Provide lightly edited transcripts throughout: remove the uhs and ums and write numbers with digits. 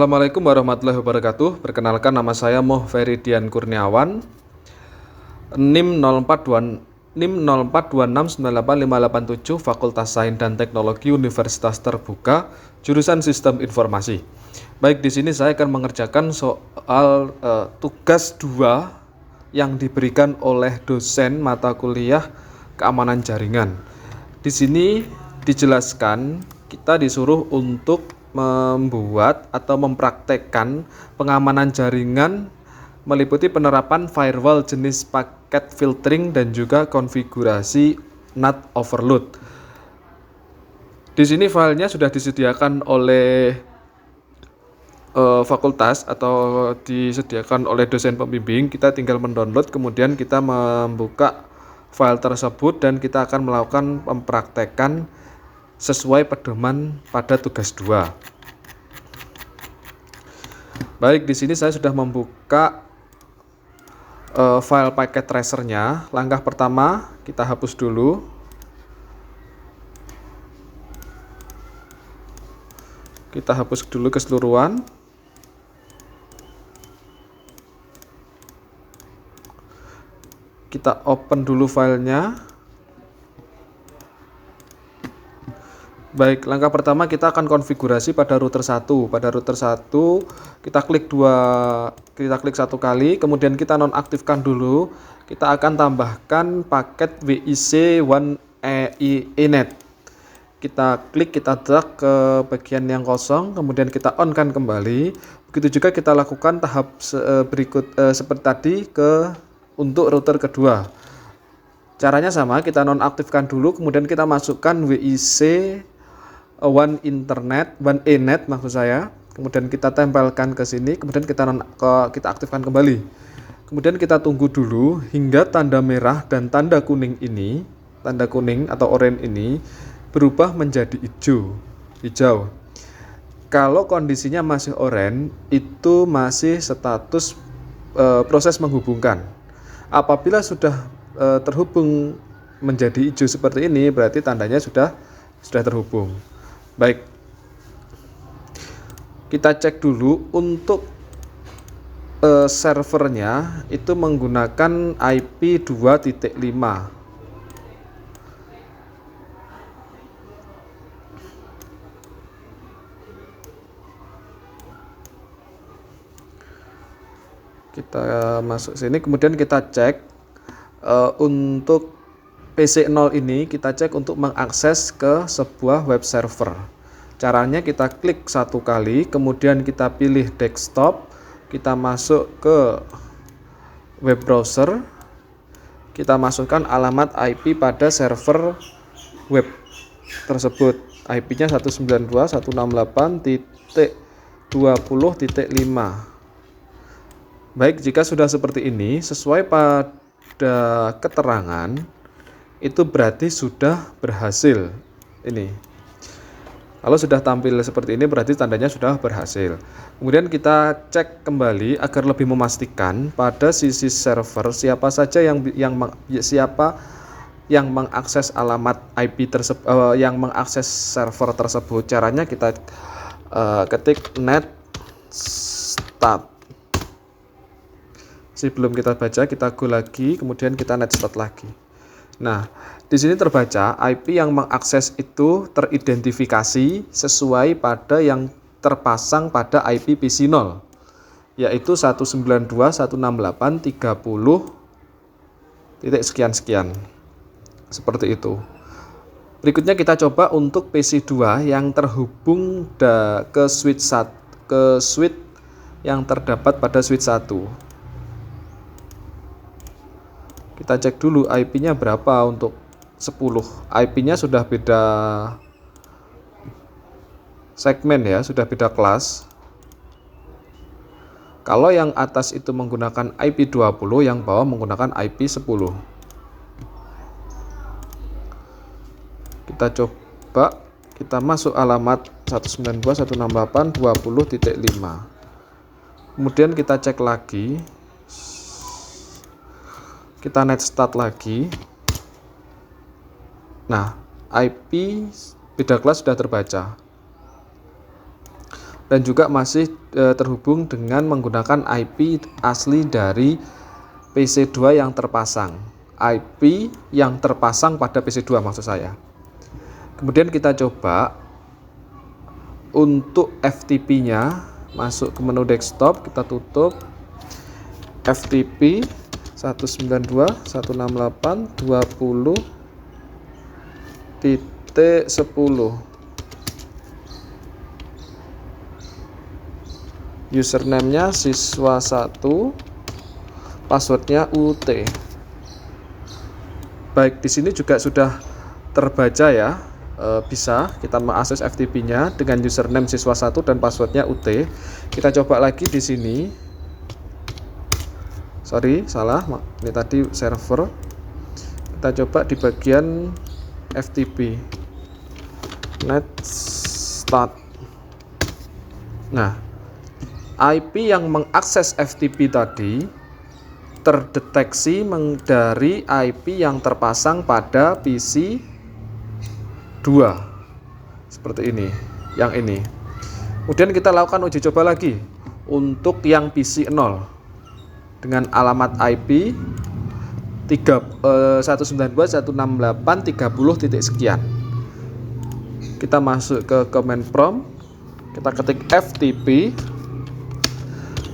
Assalamualaikum warahmatullahi wabarakatuh. Perkenalkan, nama saya Mohferidian Kurniawan. NIM 0426 NIM 0426985887, Fakultas Sains dan Teknologi Universitas Terbuka, jurusan Sistem Informasi. Baik, di sini saya akan mengerjakan soal tugas 2 yang diberikan oleh dosen mata kuliah Keamanan Jaringan. Di sini dijelaskan kita disuruh untuk membuat atau mempraktekkan pengamanan jaringan meliputi penerapan firewall jenis paket filtering dan juga konfigurasi NAT overload. Di sini filenya sudah disediakan oleh fakultas atau disediakan oleh dosen pembimbing. Kita tinggal mendownload, kemudian kita membuka file tersebut dan kita akan melakukan mempraktekkan sesuai pedoman pada tugas 2. Baik, di sini saya sudah membuka file packet tracernya. Langkah pertama, kita hapus dulu. Kita hapus dulu keseluruhan. Kita open dulu filenya. Baik, langkah pertama kita akan konfigurasi pada router 1. Pada router 1 kita klik satu kali, kemudian kita nonaktifkan dulu. Kita akan tambahkan paket WIC 1ENET. Kita klik, kita drag ke bagian yang kosong, kemudian kita on kan kembali. Begitu juga kita lakukan tahap seperti tadi untuk router kedua. Caranya sama, kita nonaktifkan dulu, kemudian kita masukkan WIC 1ENET maksud saya. Kemudian kita tempelkan ke sini, kemudian kita aktifkan kembali. Kemudian kita tunggu dulu hingga tanda merah dan tanda kuning ini, tanda kuning atau oranye ini berubah menjadi hijau. Kalau kondisinya masih oranye, itu masih status proses menghubungkan. Apabila sudah terhubung menjadi hijau seperti ini, berarti tandanya sudah terhubung. Baik, kita cek dulu untuk servernya itu menggunakan IP 2.5. Kita masuk sini, kemudian kita cek untuk PC0 ini, kita cek untuk mengakses ke sebuah web server. Caranya kita klik satu kali, kemudian kita pilih desktop, kita masuk ke web browser, kita masukkan alamat IP pada server web tersebut. IP-nya 192.168.20.5. Baik, jika sudah seperti ini, sesuai pada keterangan, itu berarti sudah berhasil. Ini kalau sudah tampil seperti ini berarti tandanya sudah berhasil. Kemudian kita cek kembali agar lebih memastikan pada sisi server siapa saja yang mengakses alamat IP tersebut, yang mengakses server tersebut. Caranya kita ketik net start. Sebelum kita baca, kita go lagi, kemudian kita net start lagi. Nah, di sini terbaca IP yang mengakses itu teridentifikasi sesuai pada yang terpasang pada IP PC0, yaitu 192.168.30.sekian. Seperti itu. Berikutnya kita coba untuk PC2 yang terhubung ke switch yang terdapat pada switch 1. Kita cek dulu IP-nya berapa untuk 10. IP-nya sudah beda segmen ya, sudah beda kelas. Kalau yang atas itu menggunakan IP 20, yang bawah menggunakan IP 10. Kita coba, kita masuk alamat 192.168.20.5. Kemudian kita cek lagi. Kita net start lagi. Nah, IP beda kelas sudah terbaca. dan juga masih terhubung dengan menggunakan IP asli dari PC2 yang terpasang. IP yang terpasang pada PC2 maksud saya. Kemudian kita coba untuk FTP-nya, masuk ke menu desktop, kita tutup FTP 192.168.20.10. Username-nya siswa1, passwordnya UT. Baik, di sini juga sudah terbaca ya. Bisa kita mengakses FTP-nya dengan username siswa1 dan passwordnya UT. Kita coba lagi di sini. Sorry, salah. Ini tadi server. Kita coba di bagian FTP. Net start. Nah, IP yang mengakses FTP tadi terdeteksi dari IP yang terpasang pada PC 2 seperti ini, yang ini. Kemudian kita lakukan uji coba lagi untuk yang PC 0 dengan alamat IP 192.168.30. Kita masuk ke command prompt, kita ketik FTP,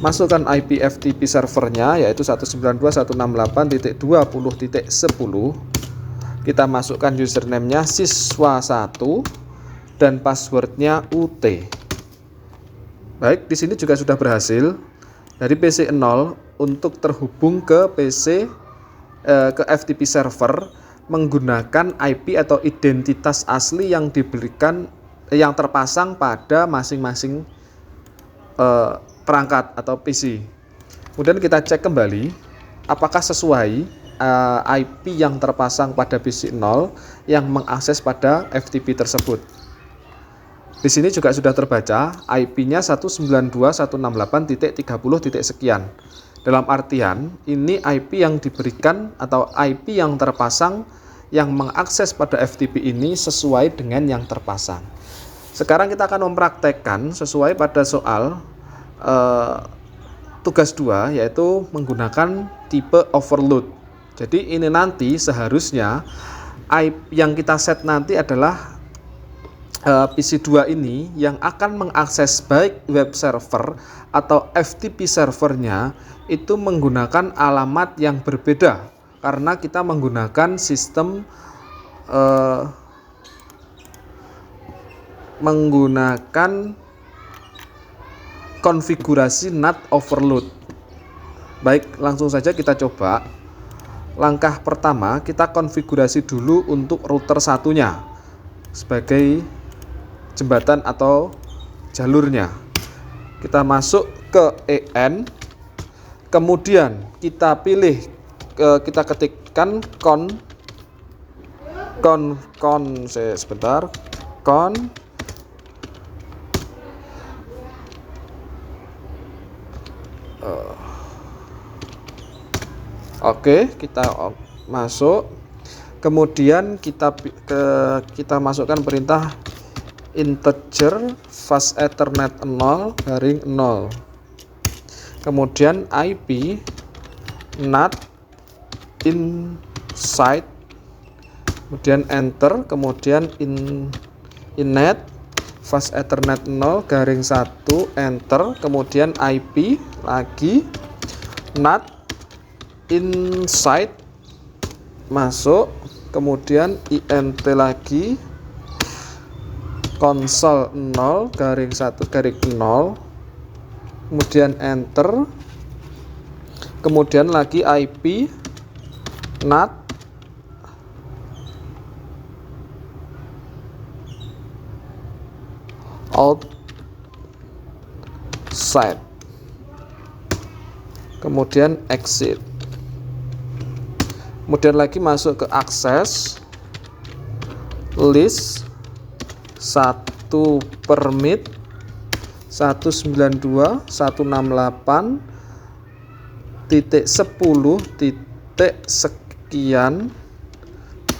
masukkan IP FTP servernya yaitu 192.168.20.10. Kita masukkan username-nya siswa1 dan passwordnya UT. Baik, di sini juga sudah berhasil dari PC 0 untuk terhubung ke ke FTP server menggunakan IP atau identitas asli yang diberikan yang terpasang pada masing-masing perangkat atau PC. Kemudian kita cek kembali apakah sesuai IP yang terpasang pada PC 0 yang mengakses pada FTP tersebut. Di sini juga sudah terbaca IP-nya 192.168.30. Dalam artian ini IP yang diberikan atau IP yang terpasang yang mengakses pada FTP ini sesuai dengan yang terpasang. Sekarang kita akan mempraktekkan sesuai pada soal tugas 2 yaitu menggunakan tipe overload. Jadi ini nanti seharusnya IP yang kita set nanti adalah PC2 ini yang akan mengakses baik web server atau FTP servernya itu menggunakan alamat yang berbeda karena kita menggunakan sistem menggunakan konfigurasi NAT overload. Baik, langsung saja kita coba. Langkah pertama kita konfigurasi dulu untuk router satunya sebagai jembatan atau jalurnya. Kita masuk ke EN, kemudian kita pilih kita ketikkan Oke, kita masuk. Kemudian kita masukkan perintah integer fast ethernet 0 garing 0. Kemudian IP NAT inside, kemudian enter, kemudian innet fast ethernet 0 garing 1 enter, kemudian IP lagi NAT inside masuk, kemudian int lagi konsol 0 garing 1 garing 0, kemudian enter, kemudian lagi IP NAT outside, kemudian exit, kemudian lagi masuk ke akses list 1 permit 192.168.10.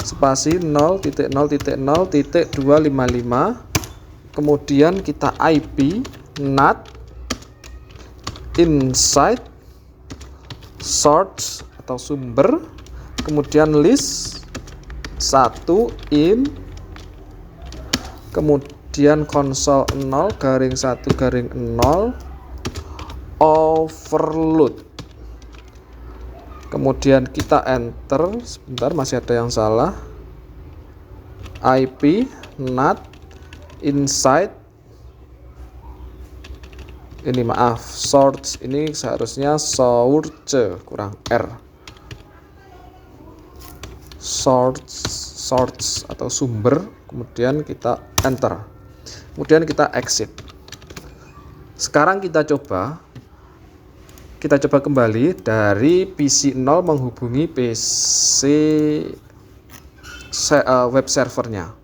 spasi 0.0.0.255, kemudian kita IP NAT inside source atau sumber, kemudian list 1 in, kemudian console 0 _1 _0 overload. Kemudian kita enter, sebentar masih ada yang salah, IP NAT inside, ini maaf, source, ini seharusnya source kurang R, source atau sumber, kemudian kita enter, kemudian kita exit. Sekarang kita coba kembali dari PC 0 menghubungi PC web servernya.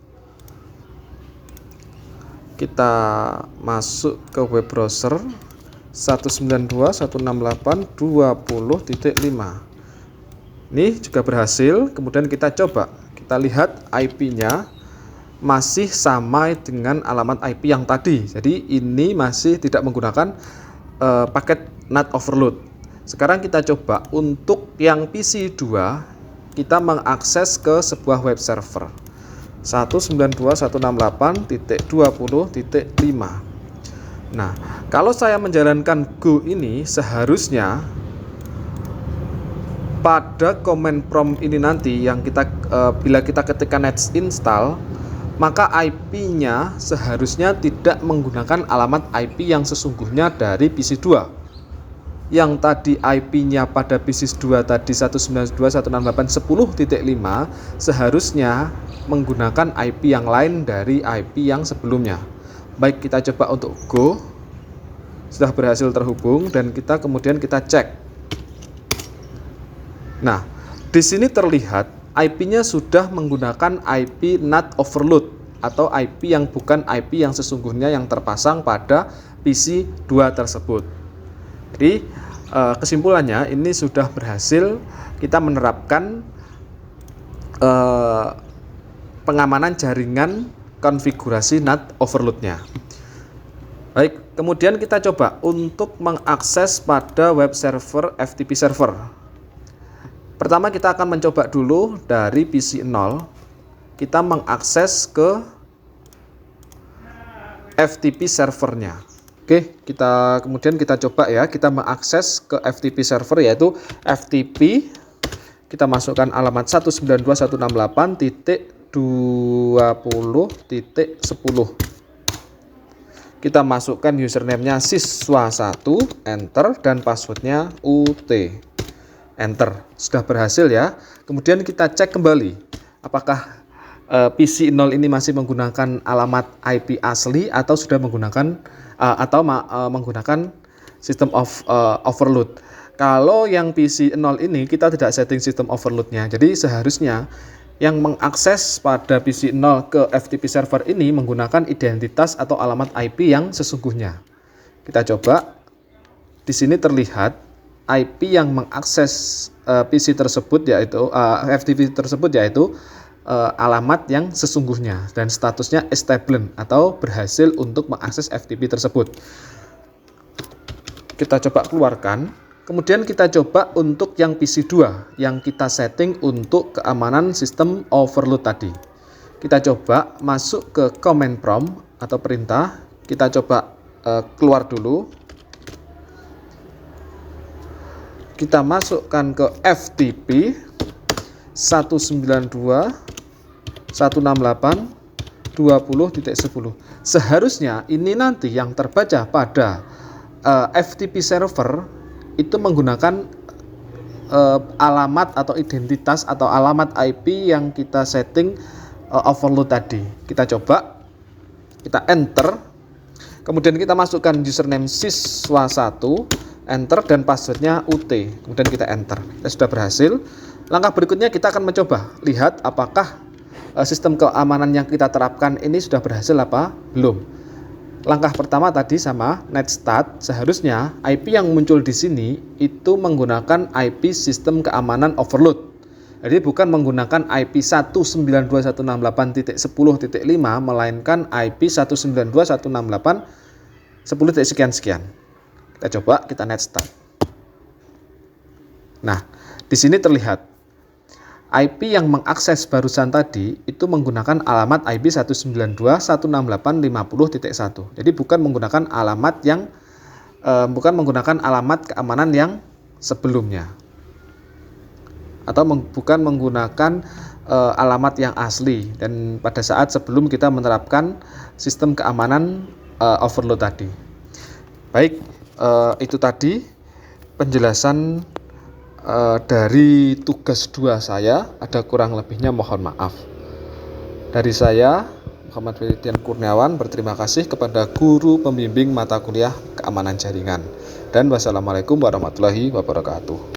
Kita masuk ke web browser 192.168.20.5. Ini juga berhasil. Kemudian kita coba, kita lihat IP-nya masih sama dengan alamat IP yang tadi. Jadi ini masih tidak menggunakan paket NAT overload. Sekarang kita coba untuk yang PC 2, kita mengakses ke sebuah web server 192.168.20.5. Nah, kalau saya menjalankan Go ini, seharusnya pada command prompt ini nanti yang kita bila kita ketikkan net install, maka IP-nya seharusnya tidak menggunakan alamat IP yang sesungguhnya dari PC 2. Yang tadi IP-nya pada PC 2 tadi 192.168.10.5 seharusnya menggunakan IP yang lain dari IP yang sebelumnya. Baik, kita coba untuk Go. Sudah berhasil terhubung dan kemudian kita cek. Nah, di sini terlihat IP-nya sudah menggunakan IP NAT overload atau IP yang bukan IP yang sesungguhnya yang terpasang pada PC 2 tersebut. Jadi kesimpulannya ini sudah berhasil kita menerapkan pengamanan jaringan konfigurasi NAT overload-nya. Baik, kemudian kita coba untuk mengakses pada web server FTP server. Pertama kita akan mencoba dulu dari PC 0, kita mengakses ke FTP servernya. Oke, kemudian kita coba ya, kita mengakses ke FTP server yaitu FTP. Kita masukkan alamat 192.168.20.10. Kita masukkan username-nya siswa1, enter, dan passwordnya UT. Enter. Sudah berhasil ya. Kemudian kita cek kembali apakah PC 0 ini masih menggunakan alamat IP asli atau sudah menggunakan menggunakan sistem overload. Kalau yang PC 0 ini kita tidak setting sistem overload-nya. Jadi seharusnya yang mengakses pada PC 0 ke FTP server ini menggunakan identitas atau alamat IP yang sesungguhnya. Kita coba. Di sini terlihat IP yang mengakses PC tersebut yaitu FTP tersebut yaitu alamat yang sesungguhnya dan statusnya established atau berhasil untuk mengakses FTP tersebut. Kita coba keluarkan, kemudian kita coba untuk yang PC 2 yang kita setting untuk keamanan sistem overload tadi. Kita coba masuk ke command prompt atau perintah, kita coba keluar dulu. Kita masukkan ke FTP 192.168.20.10. Seharusnya ini nanti yang terbaca pada FTP server itu menggunakan alamat atau identitas atau alamat IP yang kita setting overload tadi. Kita coba, kita enter, kemudian kita masukkan username siswa1, enter, dan passwordnya UT, kemudian kita enter. Sudah berhasil. Langkah berikutnya kita akan mencoba lihat apakah sistem keamanan yang kita terapkan ini sudah berhasil apa belum. Langkah pertama tadi sama netstat, seharusnya IP yang muncul di sini itu menggunakan IP sistem keamanan overload. Jadi bukan menggunakan IP 192.168.10.5 melainkan IP 192.168 10 titik sekian-sekian. Kita coba, kita net start. Nah, di sini terlihat IP yang mengakses barusan tadi itu menggunakan alamat IP 192.168.50.1. Jadi bukan menggunakan alamat keamanan yang sebelumnya. Atau bukan menggunakan alamat yang asli dan pada saat sebelum kita menerapkan sistem keamanan overload tadi. Baik, itu tadi penjelasan dari tugas 2 saya. Ada kurang lebihnya mohon maaf. Dari saya Muhammad Firdian Kurniawan berterima kasih kepada guru pembimbing mata kuliah keamanan jaringan, dan wassalamualaikum warahmatullahi wabarakatuh.